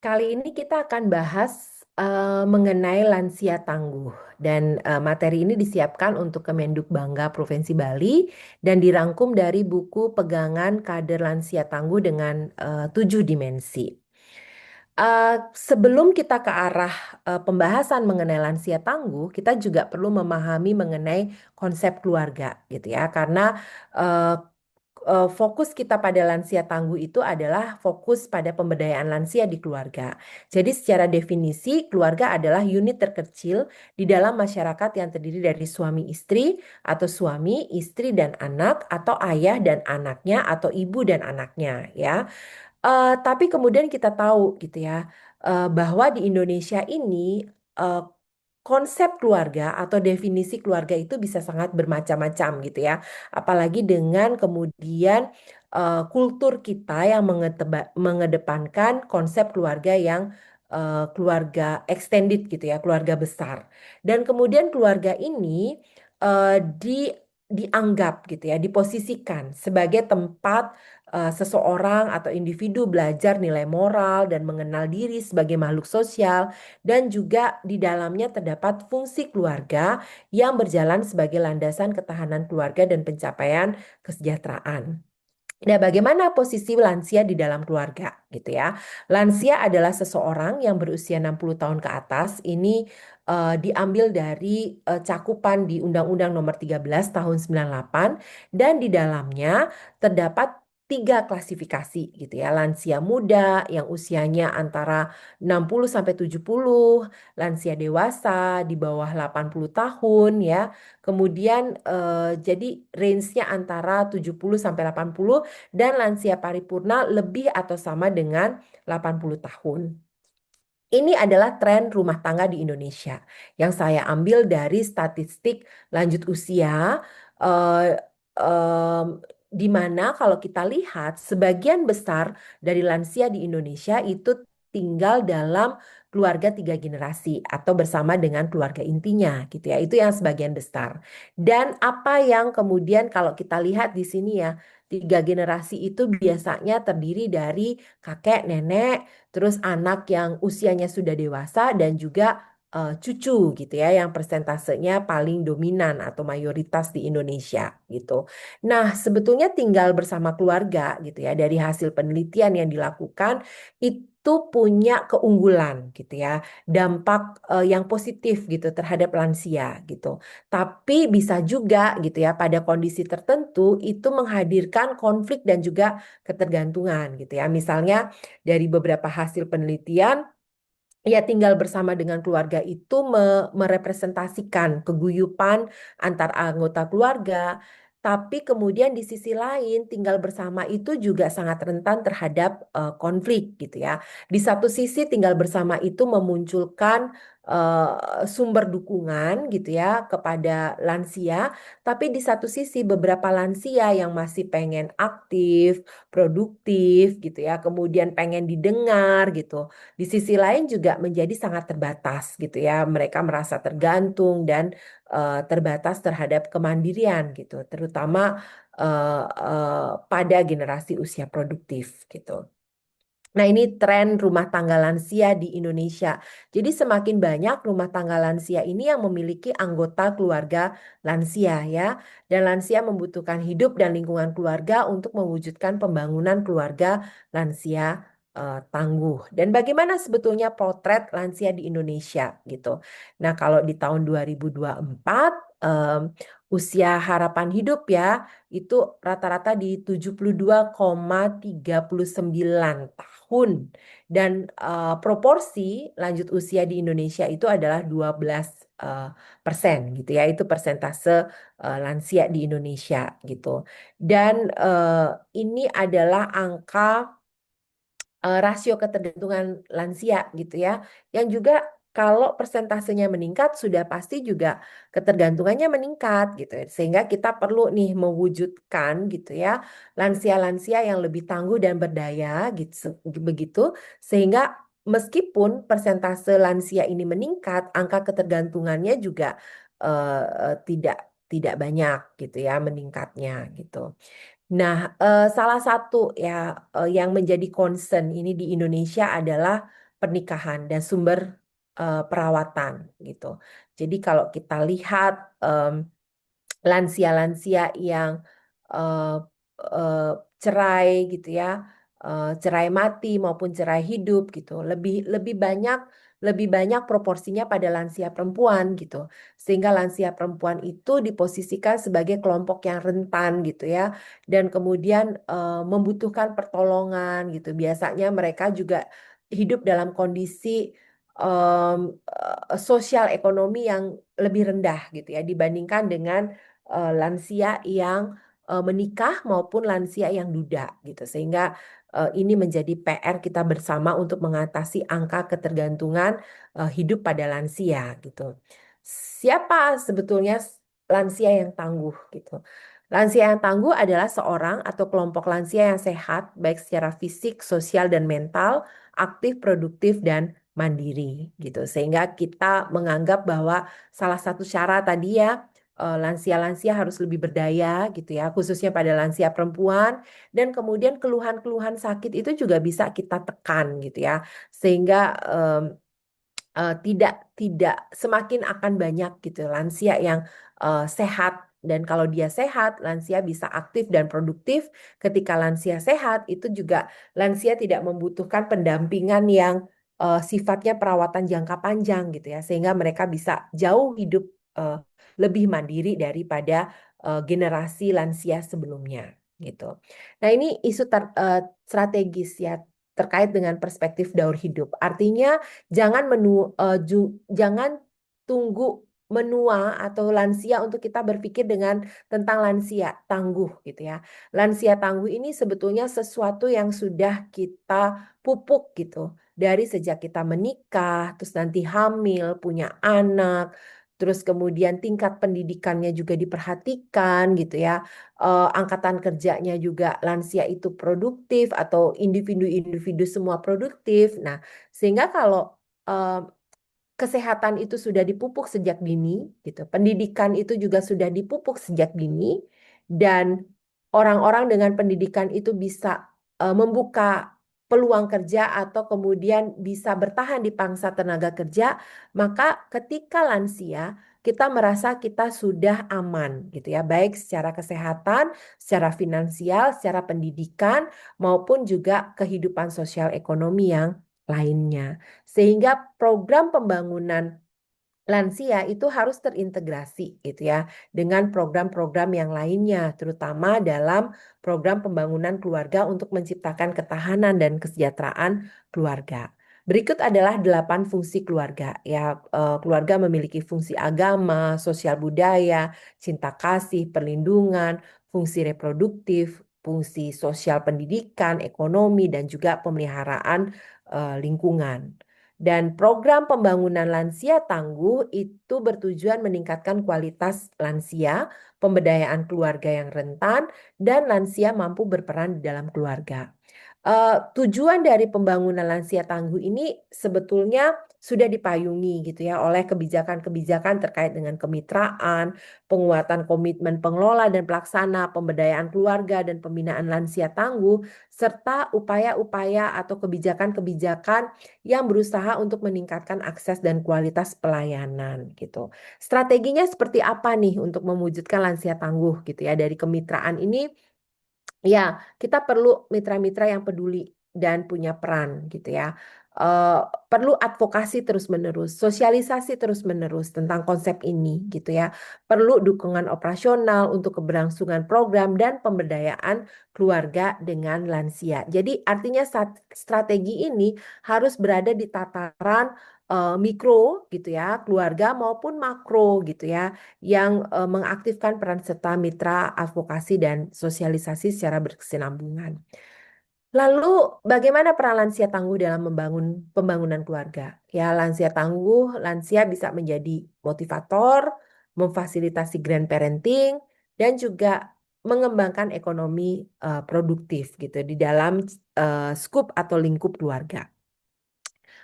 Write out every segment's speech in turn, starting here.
Kali ini kita akan bahas mengenai lansia tangguh dan materi ini disiapkan untuk Kemenduk Bangga Provinsi Bali dan dirangkum dari buku Pegangan Kader Lansia Tangguh dengan 7 dimensi. Sebelum kita ke arah pembahasan mengenai lansia tangguh, kita juga perlu memahami mengenai konsep keluarga, gitu ya, karena eh, fokus kita pada lansia tangguh itu adalah fokus pada pemberdayaan lansia di keluarga. Jadi secara definisi, keluarga adalah unit terkecil di dalam masyarakat yang terdiri dari suami istri, atau suami, istri, dan anak, atau ayah dan anaknya, atau ibu dan anaknya, ya. Tapi kemudian kita tahu gitu ya, bahwa di Indonesia ini eh, konsep keluarga atau definisi keluarga itu bisa sangat bermacam-macam gitu ya. Apalagi dengan kemudian kultur kita yang mengedepankan konsep keluarga yang keluarga extended gitu ya, keluarga besar. Dan kemudian keluarga ini dianggap gitu ya, diposisikan sebagai tempat seseorang atau individu belajar nilai moral dan mengenal diri sebagai makhluk sosial, dan juga di dalamnya terdapat fungsi keluarga yang berjalan sebagai landasan ketahanan keluarga dan pencapaian kesejahteraan. Nah, bagaimana posisi lansia di dalam keluarga gitu ya? Lansia adalah seseorang yang berusia 60 tahun ke atas. Ini diambil dari cakupan di Undang-Undang Nomor 13 Tahun 98, dan di dalamnya terdapat 3 klasifikasi gitu ya. Lansia muda yang usianya antara 60 sampai 70, lansia dewasa di bawah 80 tahun ya. Kemudian jadi range-nya antara 70 sampai 80, dan lansia paripurna lebih atau sama dengan 80 tahun. Ini adalah tren rumah tangga di Indonesia yang saya ambil dari statistik lanjut usia, eh, em, di mana kalau kita lihat sebagian besar dari lansia di Indonesia itu tinggal dalam keluarga 3 generasi atau bersama dengan keluarga intinya gitu ya. Itu yang sebagian besar. Dan apa yang kemudian kalau kita lihat di sini ya, 3 generasi itu biasanya terdiri dari kakek, nenek, terus anak yang usianya sudah dewasa, dan juga cucu gitu ya, yang persentasenya paling dominan atau mayoritas di Indonesia gitu. Nah, sebetulnya tinggal bersama keluarga gitu ya, dari hasil penelitian yang dilakukan itu punya keunggulan gitu ya, dampak yang positif gitu terhadap lansia gitu. Tapi bisa juga gitu ya, pada kondisi tertentu itu menghadirkan konflik dan juga ketergantungan gitu ya. Misalnya dari beberapa hasil penelitian, ya tinggal bersama dengan keluarga itu merepresentasikan keguyupan antar anggota keluarga. Tapi kemudian di sisi lain tinggal bersama itu juga sangat rentan terhadap konflik gitu ya. Di satu sisi tinggal bersama itu memunculkan sumber dukungan gitu ya kepada lansia. Tapi di satu sisi beberapa lansia yang masih pengen aktif, produktif gitu ya, kemudian pengen didengar gitu, di sisi lain juga menjadi sangat terbatas gitu ya. Mereka merasa tergantung dan terbatas terhadap kemandirian gitu, terutama pada generasi usia produktif gitu. Nah, ini tren rumah tangga lansia di Indonesia. Jadi semakin banyak rumah tangga lansia ini yang memiliki anggota keluarga lansia ya. Dan lansia membutuhkan hidup dan lingkungan keluarga untuk mewujudkan pembangunan keluarga lansia tangguh. Dan bagaimana sebetulnya potret lansia di Indonesia gitu. Nah, kalau di tahun 2024 usia harapan hidup ya itu rata-rata di 72,39 tahun, dan proporsi lanjut usia di Indonesia itu adalah 12 persen gitu ya, itu persentase lansia di Indonesia gitu. Dan ini adalah angka rasio ketergantungan lansia gitu ya, yang juga kalau persentasenya meningkat sudah pasti juga ketergantungannya meningkat gitu ya. Sehingga kita perlu nih mewujudkan gitu ya lansia-lansia yang lebih tangguh dan berdaya gitu, begitu, sehingga meskipun persentase lansia ini meningkat, angka ketergantungannya juga tidak tidak banyak gitu ya meningkatnya gitu. Nah, salah satu ya yang menjadi concern ini di Indonesia adalah pernikahan dan sumber perawatan gitu. Jadi kalau kita lihat lansia-lansia yang eh, eh, cerai gitu ya, cerai mati maupun cerai hidup gitu, lebih banyak proporsinya pada lansia perempuan gitu, sehingga lansia perempuan itu diposisikan sebagai kelompok yang rentan gitu ya, dan kemudian membutuhkan pertolongan gitu. Biasanya mereka juga hidup dalam kondisi sosial ekonomi yang lebih rendah gitu ya dibandingkan dengan lansia yang menikah maupun lansia yang duda gitu, sehingga ini menjadi PR kita bersama untuk mengatasi angka ketergantungan hidup pada lansia gitu. Siapa sebetulnya lansia yang tangguh gitu? Lansia yang tangguh adalah seorang atau kelompok lansia yang sehat baik secara fisik, sosial dan mental, aktif, produktif dan mandiri gitu. Sehingga kita menganggap bahwa salah satu syarat tadi ya lansia-lansia harus lebih berdaya gitu ya, khususnya pada lansia perempuan, dan kemudian keluhan-keluhan sakit itu juga bisa kita tekan gitu ya, sehingga tidak tidak semakin akan banyak gitu lansia yang sehat, dan kalau dia sehat lansia bisa aktif dan produktif. Ketika lansia sehat itu juga lansia tidak membutuhkan pendampingan yang sifatnya perawatan jangka panjang gitu ya, sehingga mereka bisa jauh hidup eh, lebih mandiri daripada generasi lansia sebelumnya gitu. Nah, ini isu strategis ya terkait dengan perspektif daur hidup. Artinya jangan tunggu menua atau lansia untuk kita berpikir dengan tentang lansia tangguh gitu ya. Lansia tangguh ini sebetulnya sesuatu yang sudah kita pupuk gitu dari sejak kita menikah, terus nanti hamil, punya anak, terus kemudian tingkat pendidikannya juga diperhatikan gitu ya. Angkatan kerjanya juga lansia itu produktif atau individu-individu semua produktif. Nah, sehingga kalau eh, kesehatan itu sudah dipupuk sejak dini, gitu. Pendidikan itu juga sudah dipupuk sejak dini, dan orang-orang dengan pendidikan itu bisa membuka peluang kerja atau kemudian bisa bertahan di pangsa tenaga kerja, maka ketika lansia kita merasa kita sudah aman gitu ya, baik secara kesehatan, secara finansial, secara pendidikan maupun juga kehidupan sosial ekonomi yang lainnya. Sehingga program pembangunan lansia itu harus terintegrasi gitu ya dengan program-program yang lainnya, terutama dalam program pembangunan keluarga untuk menciptakan ketahanan dan kesejahteraan keluarga. Berikut adalah 8 fungsi keluarga ya. Keluarga memiliki fungsi agama, sosial budaya, cinta kasih, perlindungan, fungsi reproduktif, fungsi sosial pendidikan, ekonomi dan juga pemeliharaan lingkungan. Dan program pembangunan lansia tangguh itu bertujuan meningkatkan kualitas lansia, pemberdayaan keluarga yang rentan, dan lansia mampu berperan di dalam keluarga. Tujuan dari pembangunan lansia tangguh ini sebetulnya sudah dipayungi gitu ya oleh kebijakan-kebijakan terkait dengan kemitraan, penguatan komitmen pengelola dan pelaksana, pemberdayaan keluarga dan pembinaan lansia tangguh, serta upaya-upaya atau kebijakan-kebijakan yang berusaha untuk meningkatkan akses dan kualitas pelayanan gitu. Strateginya seperti apa nih untuk mewujudkan lansia tangguh gitu ya? Dari kemitraan ini ya, kita perlu mitra-mitra yang peduli dan punya peran gitu ya. Eh, Perlu advokasi terus-menerus, sosialisasi terus-menerus tentang konsep ini gitu ya. Perlu dukungan operasional untuk keberlangsungan program dan pemberdayaan keluarga dengan lansia. Jadi artinya strategi ini harus berada di tataran mikro gitu ya, keluarga maupun makro gitu ya, yang mengaktifkan peran serta mitra advokasi dan sosialisasi secara berkesinambungan. Lalu bagaimana peran lansia tangguh dalam membangun pembangunan keluarga? Ya, lansia tangguh, lansia bisa menjadi motivator, memfasilitasi grandparenting, dan juga mengembangkan ekonomi produktif gitu di dalam skup atau lingkup keluarga.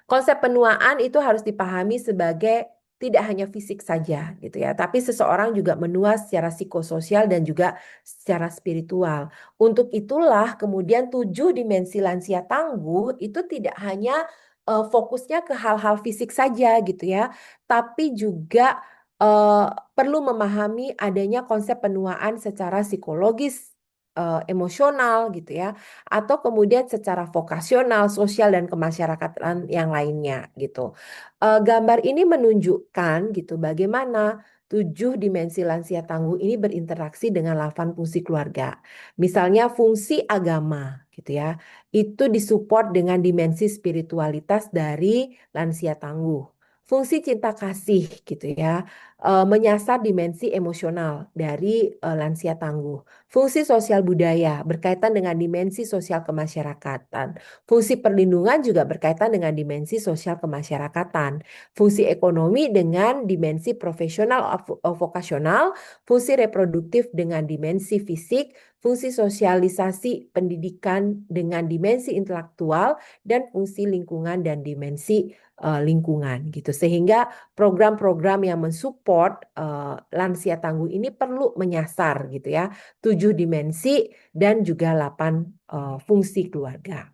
Konsep penuaan itu harus dipahami sebagai tidak hanya fisik saja gitu ya, tapi seseorang juga menua secara psikososial dan juga secara spiritual. Untuk itulah kemudian 7 dimensi lansia tangguh itu tidak hanya fokusnya ke hal-hal fisik saja gitu ya, tapi juga eh, perlu memahami adanya konsep penuaan secara psikologis, emosional gitu ya, atau kemudian secara vokasional, sosial dan kemasyarakatan yang lainnya gitu. Gambar ini menunjukkan gitu bagaimana 7 dimensi lansia tangguh ini berinteraksi dengan 8 fungsi keluarga. Misalnya fungsi agama gitu ya, itu disupport dengan dimensi spiritualitas dari lansia tangguh. Fungsi cinta kasih gitu ya, menyasar dimensi emosional dari lansia tangguh. Fungsi sosial budaya berkaitan dengan dimensi sosial kemasyarakatan. Fungsi perlindungan juga berkaitan dengan dimensi sosial kemasyarakatan. Fungsi ekonomi dengan dimensi profesional vokasional. Fungsi reproduktif dengan dimensi fisik. Fungsi sosialisasi pendidikan dengan dimensi intelektual, dan fungsi lingkungan dan dimensi lingkungan gitu. Sehingga program-program yang mensupport lansia tangguh ini perlu menyasar gitu ya, 7 dimensi dan juga 8 fungsi keluarga.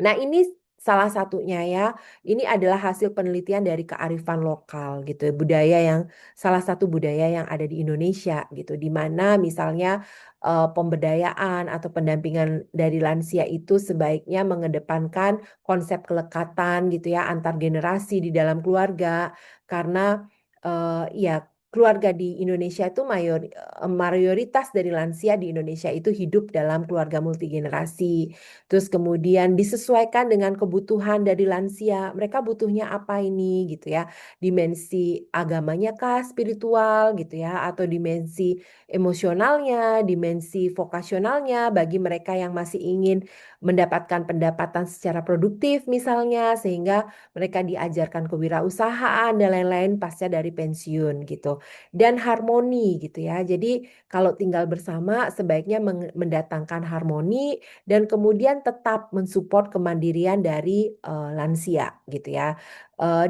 Nah, ini salah satunya ya. Ini adalah hasil penelitian dari kearifan lokal gitu, budaya yang salah satu budaya yang ada di Indonesia gitu, di mana misalnya pemberdayaan atau pendampingan dari lansia itu sebaiknya mengedepankan konsep kelekatan gitu ya antar generasi di dalam keluarga, karena ya keluarga di Indonesia itu mayoritas dari lansia di Indonesia itu hidup dalam keluarga multigenerasi. Terus kemudian disesuaikan dengan kebutuhan dari lansia. Mereka butuhnya apa ini gitu ya. Dimensi agamanya kah, spiritual gitu ya, atau dimensi emosionalnya, dimensi vokasionalnya bagi mereka yang masih ingin mendapatkan pendapatan secara produktif misalnya, sehingga mereka diajarkan kewirausahaan dan lain-lain pasca dari pensiun gitu. Dan harmoni gitu ya. Jadi kalau tinggal bersama sebaiknya mendatangkan harmoni dan kemudian tetap mensupport kemandirian dari lansia gitu ya.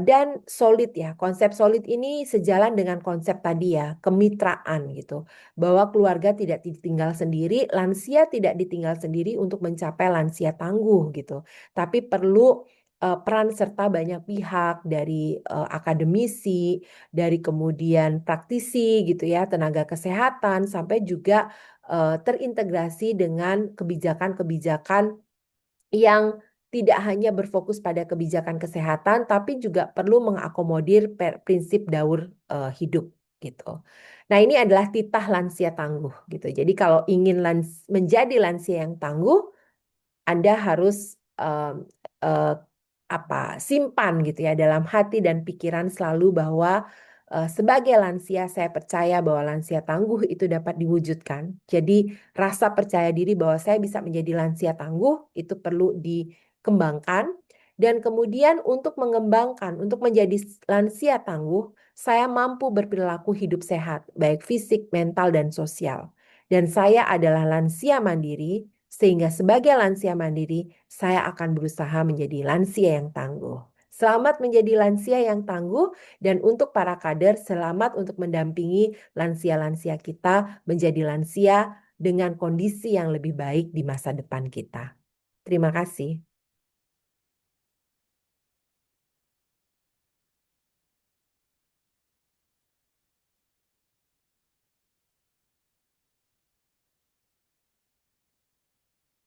Dan solid ya, konsep solid ini sejalan dengan konsep tadi ya, kemitraan gitu. Bahwa keluarga tidak ditinggal sendiri, lansia tidak ditinggal sendiri untuk mencapai lansia tangguh gitu. Tapi perlu peran serta banyak pihak dari akademisi, dari kemudian praktisi gitu ya, tenaga kesehatan, sampai juga terintegrasi dengan kebijakan-kebijakan yang tidak hanya berfokus pada kebijakan kesehatan, tapi juga perlu mengakomodir prinsip daur hidup gitu. Nah, ini adalah titah lansia tangguh gitu. Jadi kalau ingin menjadi lansia yang tangguh, Anda harus eh, simpan gitu ya dalam hati dan pikiran selalu bahwa sebagai lansia saya percaya bahwa lansia tangguh itu dapat diwujudkan. Jadi rasa percaya diri bahwa saya bisa menjadi lansia tangguh itu perlu dikembangkan, dan kemudian untuk mengembangkan untuk menjadi lansia tangguh saya mampu berperilaku hidup sehat baik fisik, mental dan sosial. Dan saya adalah lansia mandiri, sehingga sebagai lansia mandiri, saya akan berusaha menjadi lansia yang tangguh. Selamat menjadi lansia yang tangguh, dan untuk para kader, selamat untuk mendampingi lansia-lansia kita menjadi lansia dengan kondisi yang lebih baik di masa depan kita. Terima kasih.